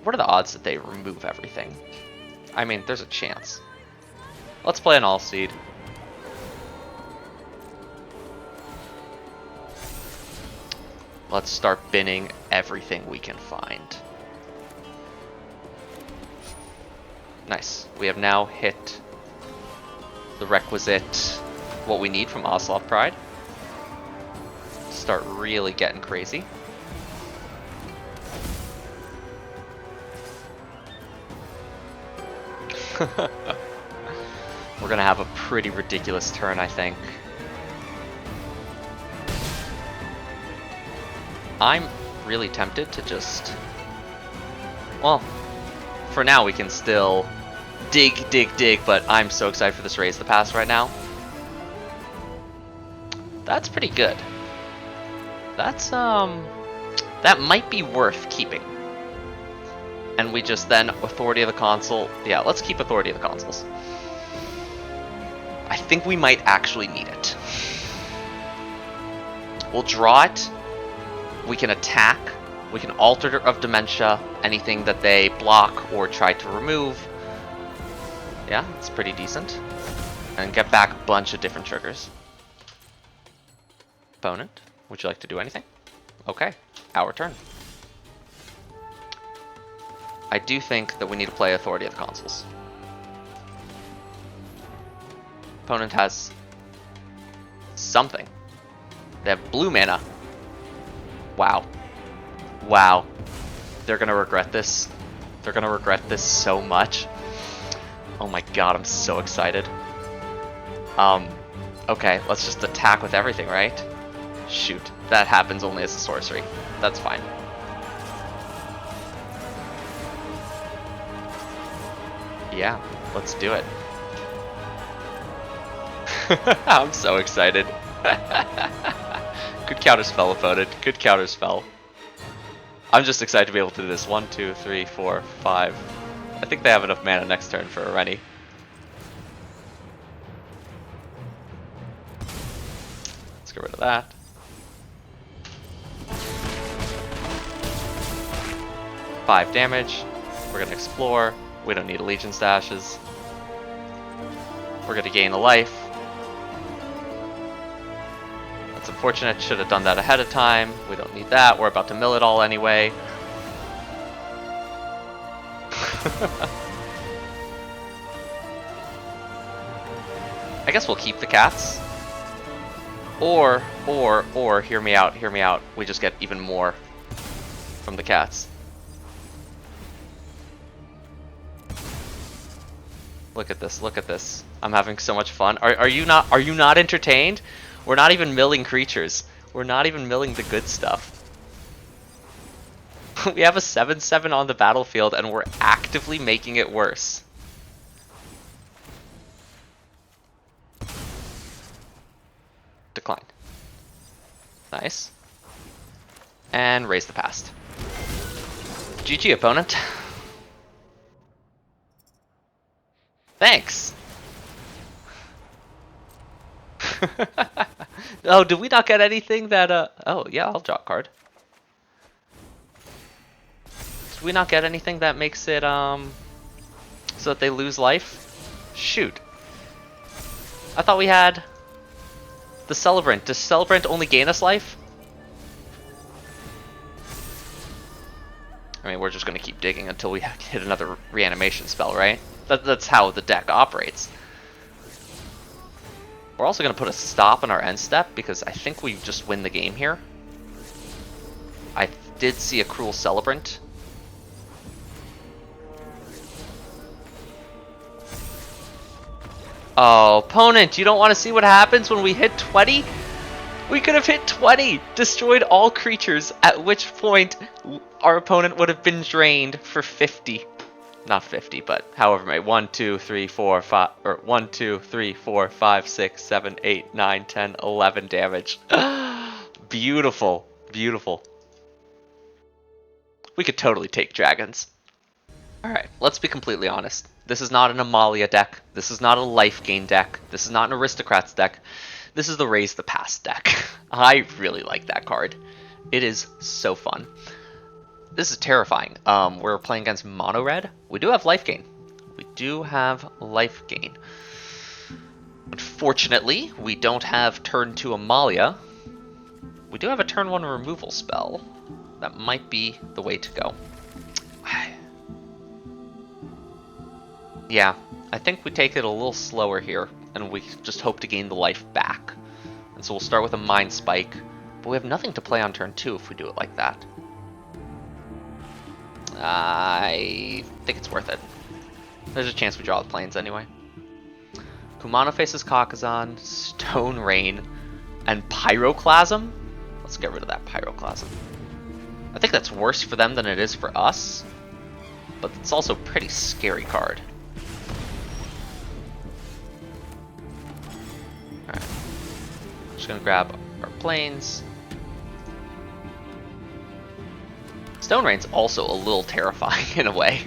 Speaker 1: What are the odds that they remove everything? I mean, there's a chance. Let's play an All-Seed. Let's start binning everything we can find. Nice. We have now hit the requisite, what we need from Ocelot Pride. Start really getting crazy. We're gonna have a pretty ridiculous turn, I think. I'm really tempted to just... Well, for now we can still dig, but I'm so excited for this Raise the Pass right now. That's pretty good. That's, that might be worth keeping. And we just then Authority of the Console. Yeah, let's keep Authority of the Consoles. I think we might actually need it. We'll draw it. We can attack. We can alter of Dementia anything that they block or try to remove. Yeah, it's pretty decent. And get back a bunch of different triggers. Opponent, would you like to do anything? Okay, our turn. I do think that we need to play Authority of the Consuls. Opponent has something. They have blue mana. Wow. Wow. They're gonna regret this. They're gonna regret this so much. Oh my god, I'm so excited. Okay, let's just attack with everything, right? Shoot, that happens only as a sorcery. That's fine. Yeah, let's do it. I'm so excited. Good counterspell, opponent. Good counterspell. I'm just excited to be able to do this. 1, 2, 3, 4, 5. I think they have enough mana next turn for a Rennie. Let's get rid of that. Five damage. We're gonna explore. We don't need Allegiance dashes. We're gonna gain a life. That's unfortunate. Should have done that ahead of time. We don't need that. We're about to mill it all anyway. I guess we'll keep the cats. Or, hear me out, hear me out. We just get even more from the cats. Look at this, look at this. I'm having so much fun. Are you not entertained? We're not even milling creatures. We're not even milling the good stuff. We have a 7/7 on the battlefield and we're actively making it worse. Decline. Nice. And raise the past. GG, opponent. Thanks. Oh, did we not get anything that oh yeah, I'll draw a card. Did we not get anything that makes it so that they lose life? Shoot. I thought we had the Celebrant. Does Celebrant only gain us life? I mean, we're just gonna keep digging until we hit another reanimation spell, right? That's how the deck operates. We're also going to put a stop on our end step because I think we just win the game here. I did see a Cruel Celebrant. Oh, opponent, you don't want to see what happens when we hit 20? We could have hit 20, destroyed all creatures, at which point our opponent would have been drained for 50. Not 50, but however many. 1, 2, 3, 4, 5, or 1, 2, 3, 4, 5, 6, 7, 8, 9, 10, 11 damage. Beautiful, beautiful. We could totally take dragons. Alright, let's be completely honest. This is not an Amalia deck. This is not a life gain deck. This is not an Aristocrats deck. This is the Raise the Past deck. I really like that card. It is so fun. This is terrifying. We're playing against mono red. We do have life gain. We do have life gain. Unfortunately, we don't have turn 2 Amalia. We do have a turn 1 removal spell. That might be the way to go. Yeah, I think we take it a little slower here, and we just hope to gain the life back. And so we'll start with a Mind Spike, but we have nothing to play on turn 2 if we do it like that. I think it's worth it. There's a chance we draw the planes anyway. Kumano faces Kakazan, Stone Rain, and Pyroclasm? Let's get rid of that Pyroclasm. I think that's worse for them than it is for us, but it's also a pretty scary card. Alright. Just gonna grab our planes. Stone Rain's also a little terrifying in a way.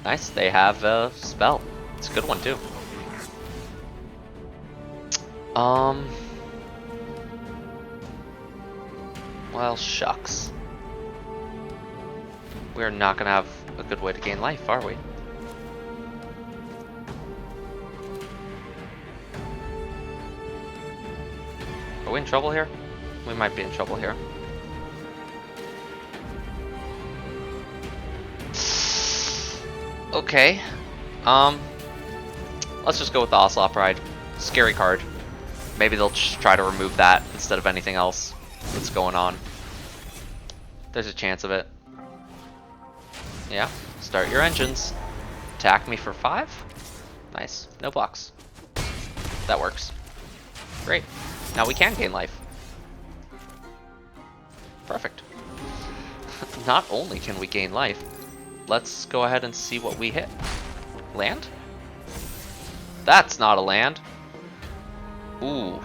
Speaker 1: Nice, they have a spell. It's a good one too. Well, shucks. We're not gonna have a good way to gain life, are we? Are we in trouble here? We might be in trouble here. Okay. Let's just go with the Ocelot Pride. Scary card. Maybe they'll just try to remove that instead of anything else that's going on. There's a chance of it. Yeah. Start your engines. Attack me for 5. Nice. No blocks. That works. Great. Now we can gain life. Perfect. Not only can we gain life, let's go ahead and see what we hit. Land? That's not a land. Ooh.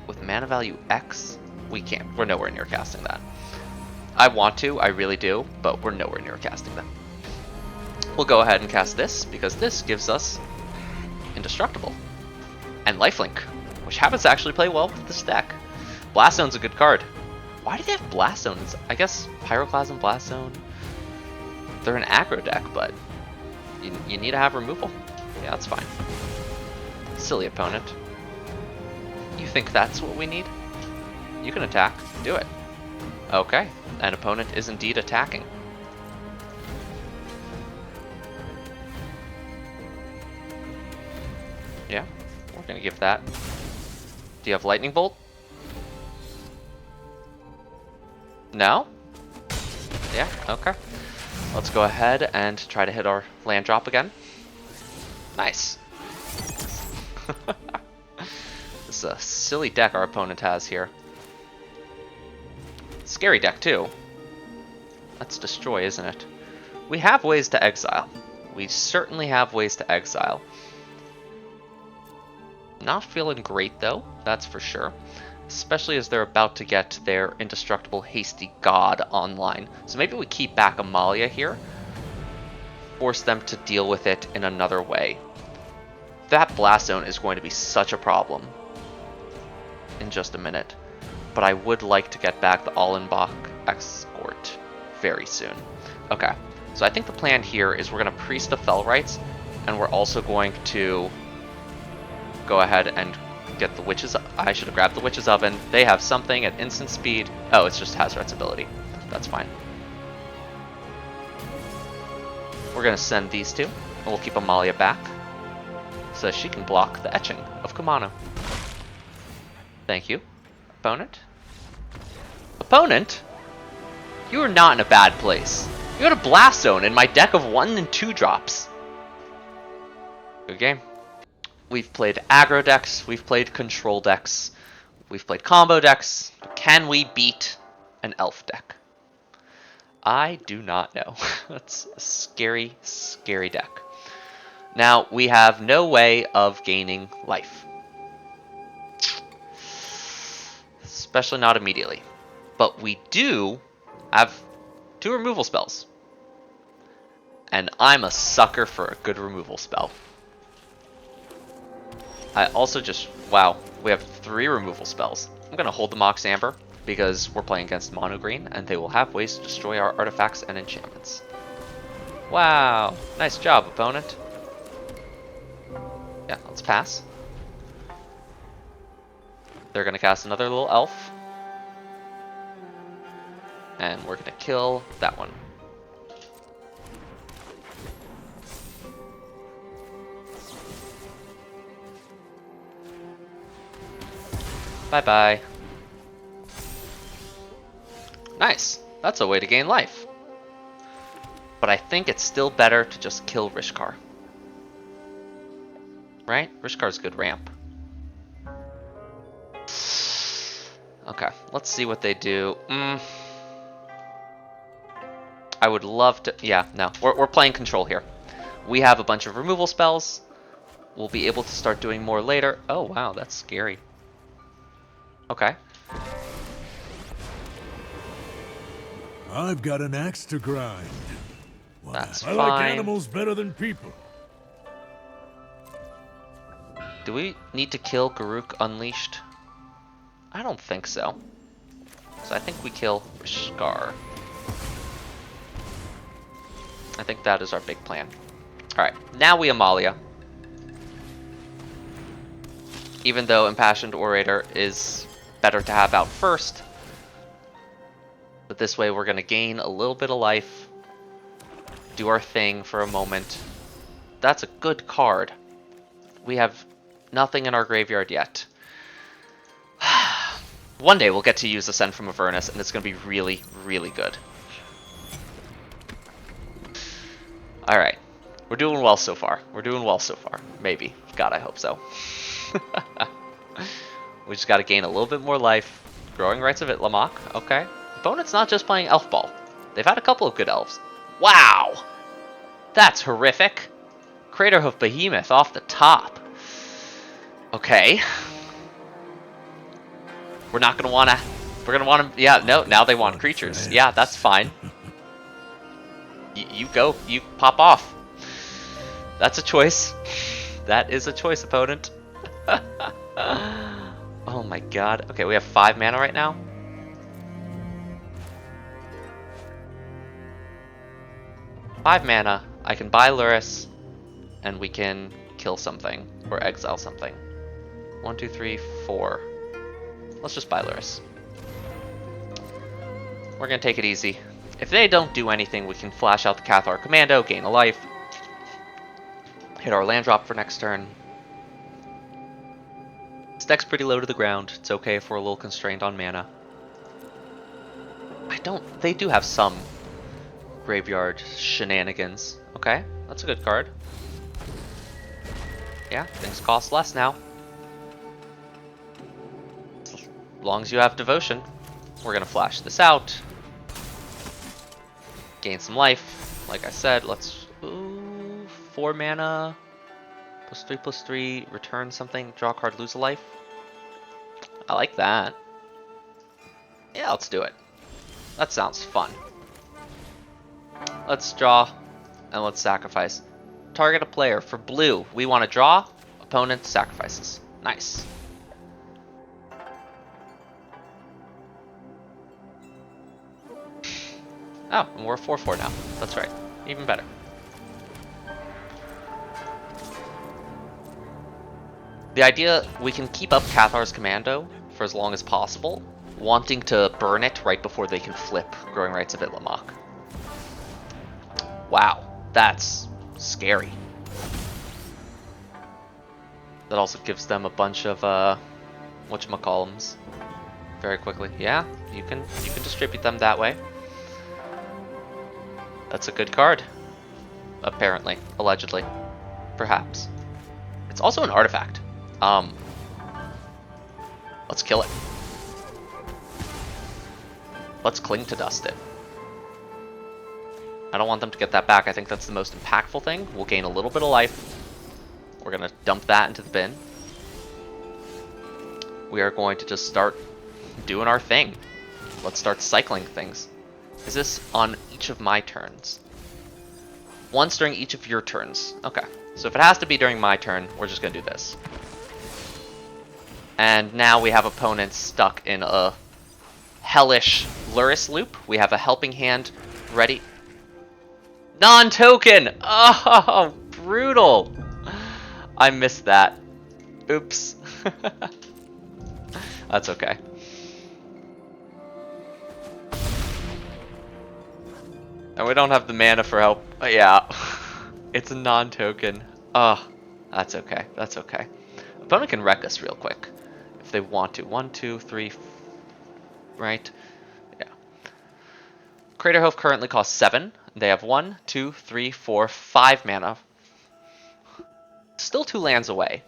Speaker 1: With mana value X, we can't. We're nowhere near casting that. I want to, I really do, but we're nowhere near casting that. We'll go ahead and cast this, because this gives us Indestructible. And Lifelink, which happens to actually play well with this deck. Blast Zone's a good card. Why do they have Blast Zones? I guess Pyroclasm, Blast Zone. They're an aggro deck, but you need to have removal. Yeah, that's fine. Silly opponent. You think that's what we need? You can attack. Do it. Okay, an opponent is indeed attacking. Yeah, we're gonna give that. Do you have Lightning Bolt? No? Yeah, okay. Let's go ahead and try to hit our land drop again. Nice. This is a silly deck our opponent has here. Scary deck too. Let's destroy, isn't it? We have ways to exile. We certainly have ways to exile. Not feeling great though, that's for sure. Especially as they're about to get their Indestructible Hasty God online. So maybe we keep back Amalia here. Force them to deal with it in another way. That Blast Zone is going to be such a problem in just a minute. But I would like to get back the Allenbach Escort very soon. Okay, so I think the plan here is we're going to Priest the Fell Rites, and we're also going to go ahead and get the Witch's... I should have grabbed the Witch's Oven. They have something at instant speed. Oh, it's just Hazoret's ability. That's fine. We're going to send these two, and we'll keep Amalia back so she can block the etching of Kumano. Thank you. Opponent? Opponent? You are not in a bad place. You had a Blast Zone in my deck of 1 and 2 drops. Good game. We've played aggro decks, we've played control decks, we've played combo decks. Can we beat an elf deck? I do not know. That's a scary, scary deck. Now, we have no way of gaining life. Especially not immediately. But we do have 2 removal spells. And I'm a sucker for a good removal spell. I also just... Wow, we have 3 removal spells. I'm going to hold the Mox Amber because we're playing against Mono Green, and they will have ways to destroy our artifacts and enchantments. Wow, nice job, opponent. Yeah, let's pass. They're going to cast another little elf. And we're going to kill that one. Bye-bye. Nice. That's a way to gain life. But I think it's still better to just kill Rishkar. Right? Rishkar's a good ramp. Okay, let's see what they do. I would love to... Yeah, no. We're playing control here. We have a bunch of removal spells. We'll be able to start doing more later. Oh, wow, that's scary. Okay.
Speaker 2: I've got an axe to grind. Why?
Speaker 1: That's
Speaker 2: I
Speaker 1: fine.
Speaker 2: like animals better than people.
Speaker 1: Do we need to kill Garruk Unleashed? I don't think so. So I think we kill Scar. I think that is our big plan. Alright, now we Amalia. Even though Impassioned Orator is better to have out first. But this way we're going to gain a little bit of life. Do our thing for a moment. That's a good card. We have nothing in our graveyard yet. One day we'll get to use Ascend from Avernus, and it's going to be really, really good. Alright. We're doing well so far. We're doing well so far. Maybe. God, I hope so. We just got to gain a little bit more life. Growing Rites of Itlamok. Okay. Opponent's not just playing Elf Ball. They've had a couple of good elves. Wow! That's horrific. Craterhoof Behemoth off the top. Okay. We're not going to want to... We're going to want to... Yeah, no, now they want creatures. Yeah, that's fine. You go. You pop off. That's a choice. That is a choice, opponent. Oh my god. Okay, we have 5 mana right now. Five mana. I can buy Lurrus, and we can kill something or exile something. 1, 2, 3, 4. Let's just buy Lurrus. We're gonna take it easy. If they don't do anything, we can flash out the Cathar Commando, gain a life, hit our land drop for next turn. This deck's pretty low to the ground. It's okay if we're a little constrained on mana. They do have some graveyard shenanigans. Okay, that's a good card. Yeah, things cost less now. As long as you have devotion. We're gonna flash this out. Gain some life. Like I said, let's... Ooh, 4 mana. +3/+3. Return something. Draw a card, lose a life. I like that. Yeah, let's do it. That sounds fun. Let's draw, and let's sacrifice. Target a player. For blue, we want to draw. Opponent sacrifices. Nice. Oh, and we're a 4/4 now. That's right. Even better. The idea, we can keep up Cathar's Commando for as long as possible, wanting to burn it right before they can flip Growing Rites of Itlamok. Wow, that's scary. That also gives them a bunch of whatchamacallums very quickly. Yeah, you can distribute them that way. That's a good card. Apparently, allegedly, perhaps. It's also an artifact. Let's kill it. Let's Cling to Dust it. I don't want them to get that back. I think that's the most impactful thing. We'll gain a little bit of life. We're gonna dump that into the bin. We are going to just start doing our thing. Let's start cycling things. Is this on each of my turns? Once during each of your turns. Okay. So if it has to be during my turn, we're just gonna do this. And now we have opponents stuck in a hellish Lurrus loop. We have a Helping Hand ready. Non-token! Oh, brutal! I missed that. Oops. That's okay. And we don't have the mana for help. Yeah. It's a non-token. Oh, that's okay. That's okay. Opponent can wreck us real quick if they want to. 1, 2, 3, right? Yeah. Craterhoof currently costs 7. They have 1, 2, 3, 4, 5 mana. Still 2 lands away.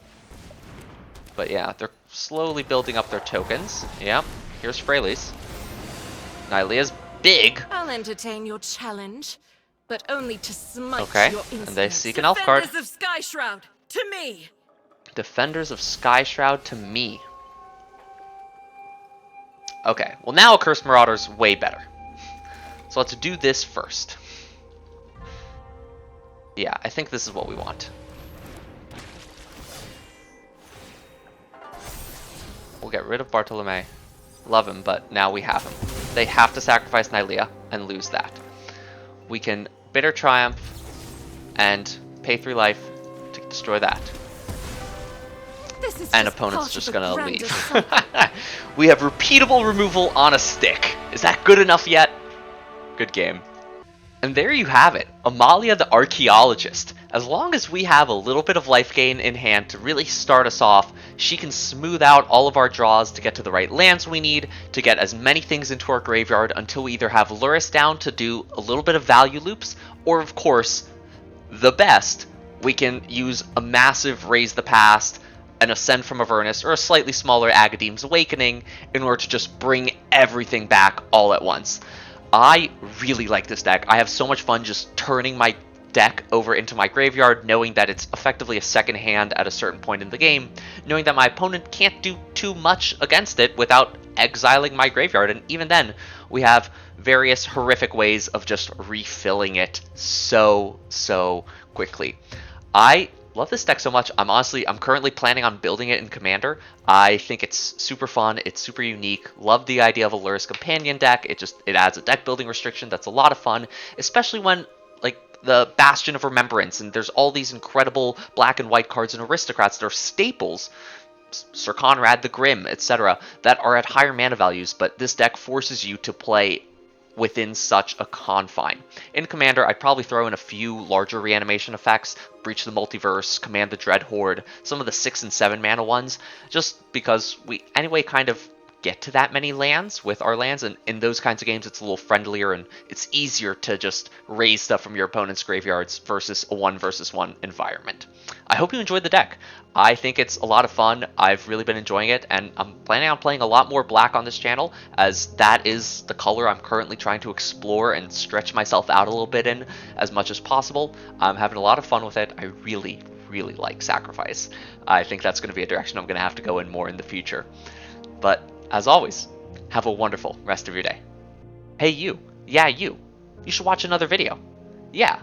Speaker 1: But yeah, they're slowly building up their tokens. Yep. Here's Freyalise. Nylea's big.
Speaker 3: I'll entertain your challenge, but only to smite
Speaker 1: okay.
Speaker 3: your insolence.
Speaker 1: And they seek an elf card.
Speaker 3: Defenders of Sky Shroud, to me.
Speaker 1: Defenders of Sky Shroud to me. Okay, well now a Curse Marauder's way better. So let's do this first. Yeah, I think this is what we want. We'll get rid of Bartolome. Love him, but now we have him. they have to sacrifice Nylea and lose that. We can Bitter Triumph and pay 3 life to destroy that.
Speaker 3: This is
Speaker 1: And
Speaker 3: just
Speaker 1: opponent's
Speaker 3: part
Speaker 1: just
Speaker 3: of a
Speaker 1: gonna
Speaker 3: grander
Speaker 1: leave.
Speaker 3: cycle.
Speaker 1: We have repeatable removal on a stick. Is that good enough yet? Good game. And there you have it, Amalia the Archaeologist. As long as we have a little bit of life gain in hand to really start us off, she can smooth out all of our draws to get to the right lands we need, to get as many things into our graveyard until we either have Lurrus down to do a little bit of value loops, or of course, the best, we can use a massive Raise the Past, an Ascend from Avernus, or a slightly smaller Agadeem's Awakening in order to just bring everything back all at once. I really like this deck. I have so much fun just turning my deck over into my graveyard, knowing that it's effectively a second hand at a certain point in the game, knowing that my opponent can't do too much against it without exiling my graveyard, and even then, we have various horrific ways of just refilling it so quickly. I love this deck so much. I'm currently planning on building it in Commander. I think it's super fun. It's super unique. Love the idea of a Lurrus companion deck. It adds a deck building restriction that's a lot of fun, especially when like the Bastion of Remembrance and there's all these incredible black and white cards and aristocrats that are staples. Sir Conrad the Grim, etc., that are at higher mana values, but this deck forces you to play within such a confine. In Commander, I'd probably throw in a few larger reanimation effects, Breach the Multiverse, Command the Dread Horde, some of the 6 and 7 mana ones, just because we anyway kind of get to that many lands with our lands, and in those kinds of games it's a little friendlier and it's easier to just raise stuff from your opponent's graveyards versus a 1 versus 1 environment. I hope you enjoyed the deck. I think it's a lot of fun. I've really been enjoying it, and I'm planning on playing a lot more black on this channel, as that is the color I'm currently trying to explore and stretch myself out a little bit in as much as possible. I'm having a lot of fun with it. I really like Sacrifice. I think that's going to be a direction I'm going to have to go in more in the future. But as always, have a wonderful rest of your day. Hey you, yeah you should watch another video. Yeah,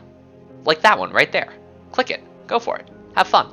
Speaker 1: like that one right there. Click it, go for it, have fun.